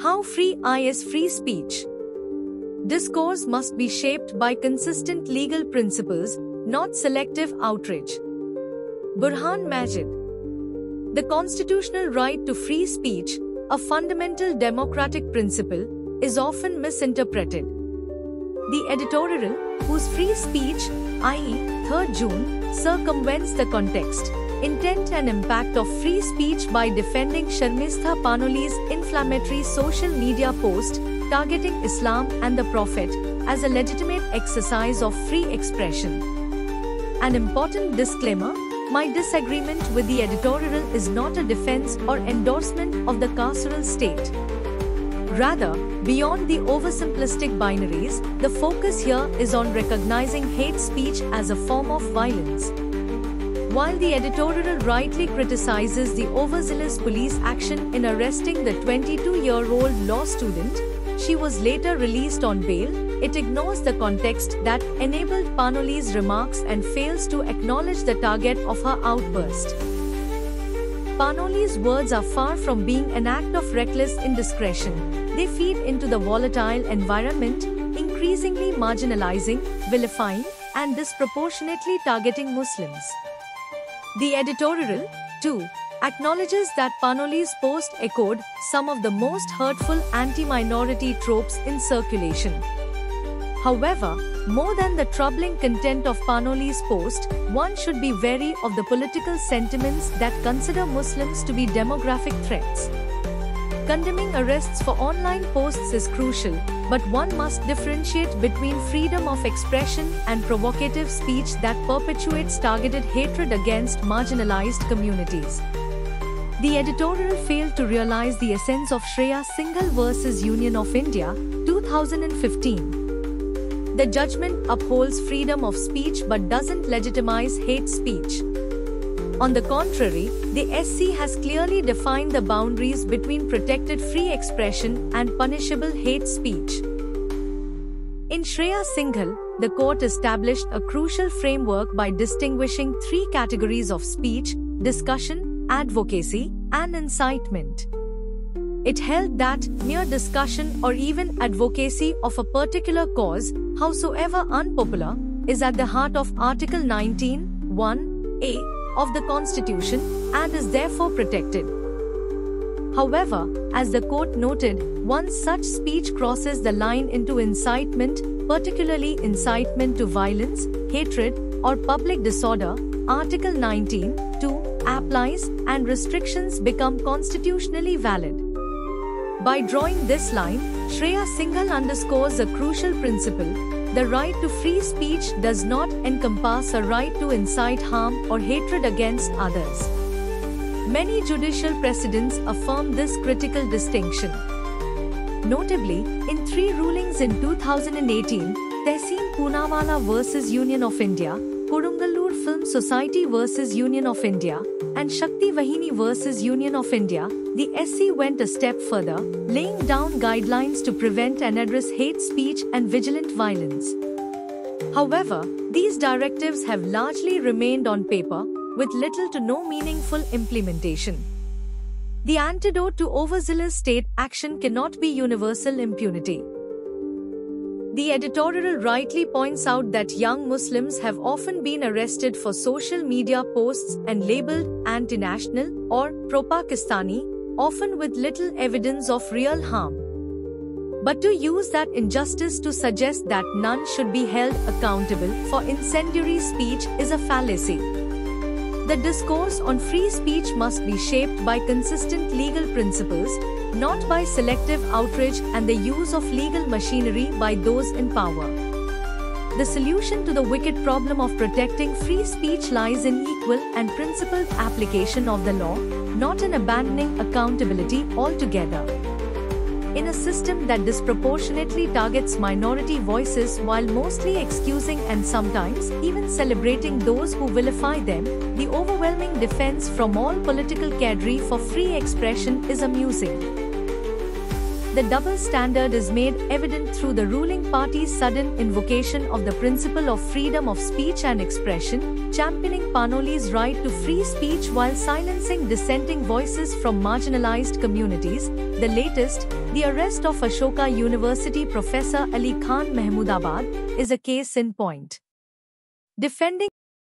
How free is free speech? Discourse must be shaped by consistent legal principles, not selective outrage. Burhan Majid. The constitutional right to free speech, a fundamental democratic principle, is often misinterpreted. The editorial, whose free speech, i.e., 3rd June, circumvents the context, intent and impact of free speech by defending Sharmistha Panoli's inflammatory social media post targeting Islam and the Prophet as a legitimate exercise of free expression. An important disclaimer: my disagreement with the editorial is not a defense or endorsement of the carceral state. Rather, beyond the oversimplistic binaries, the focus here is on recognizing hate speech as a form of violence. While the editorial rightly criticizes the overzealous police action in arresting the 22-year-old law student, she was later released on bail. It ignores the context that enabled Panoli's remarks and fails to acknowledge the target of her outburst. Panoli's words are far from being an act of reckless indiscretion. They feed into the volatile environment, increasingly marginalizing, vilifying, and disproportionately targeting Muslims. The editorial, too, acknowledges that Panoli's post echoed some of the most hurtful anti-minority tropes in circulation. However, more than the troubling content of Panoli's post, one should be wary of the political sentiments that consider Muslims to be demographic threats. Condemning arrests for online posts is crucial, but one must differentiate between freedom of expression and provocative speech that perpetuates targeted hatred against marginalized communities. The editorial failed to realize the essence of Shreya Singhal vs. Union of India, 2015. The judgment upholds freedom of speech but doesn't legitimize hate speech. On the contrary, the SC has clearly defined the boundaries between protected free expression and punishable hate speech. In Shreya Singhal, the court established a crucial framework by distinguishing three categories of speech: discussion, advocacy, and incitement. It held that mere discussion or even advocacy of a particular cause, howsoever unpopular, is at the heart of Article 19(1)(a) of the Constitution and is therefore protected. However, as the court noted, once such speech crosses the line into incitement, particularly incitement to violence, hatred, or public disorder, Article 19(2) applies and restrictions become constitutionally valid. By drawing this line, Shreya Singhal underscores a crucial principle: the right to free speech does not encompass a right to incite harm or hatred against others. Many judicial precedents affirm this critical distinction. Notably, in three rulings in 2018, Tehseen Poonawalla vs. Union of India, Kodungalur Film Society vs. Union of India, and Shakti Vahini vs. Union of India, the SC went a step further, laying down guidelines to prevent and address hate speech and vigilant violence. However, these directives have largely remained on paper, with little to no meaningful implementation. The antidote to overzealous state action cannot be universal impunity. The editorial rightly points out that young Muslims have often been arrested for social media posts and labeled anti-national or pro-Pakistani, often with little evidence of real harm. But to use that injustice to suggest that none should be held accountable for incendiary speech is a fallacy. The discourse on free speech must be shaped by consistent legal principles, not by selective outrage and the use of legal machinery by those in power. The solution to the wicked problem of protecting free speech lies in equal and principled application of the law, not in abandoning accountability altogether. In a system that disproportionately targets minority voices while mostly excusing and sometimes even celebrating those who vilify them, the overwhelming defense from all political cadre for free expression is amusing. The double standard is made evident through the ruling party's sudden invocation of the principle of freedom of speech and expression, championing Panoli's right to free speech while silencing dissenting voices from marginalized communities. The latest, the arrest of Ashoka University professor Ali Khan Mahmoodabad, is a case in point. Defending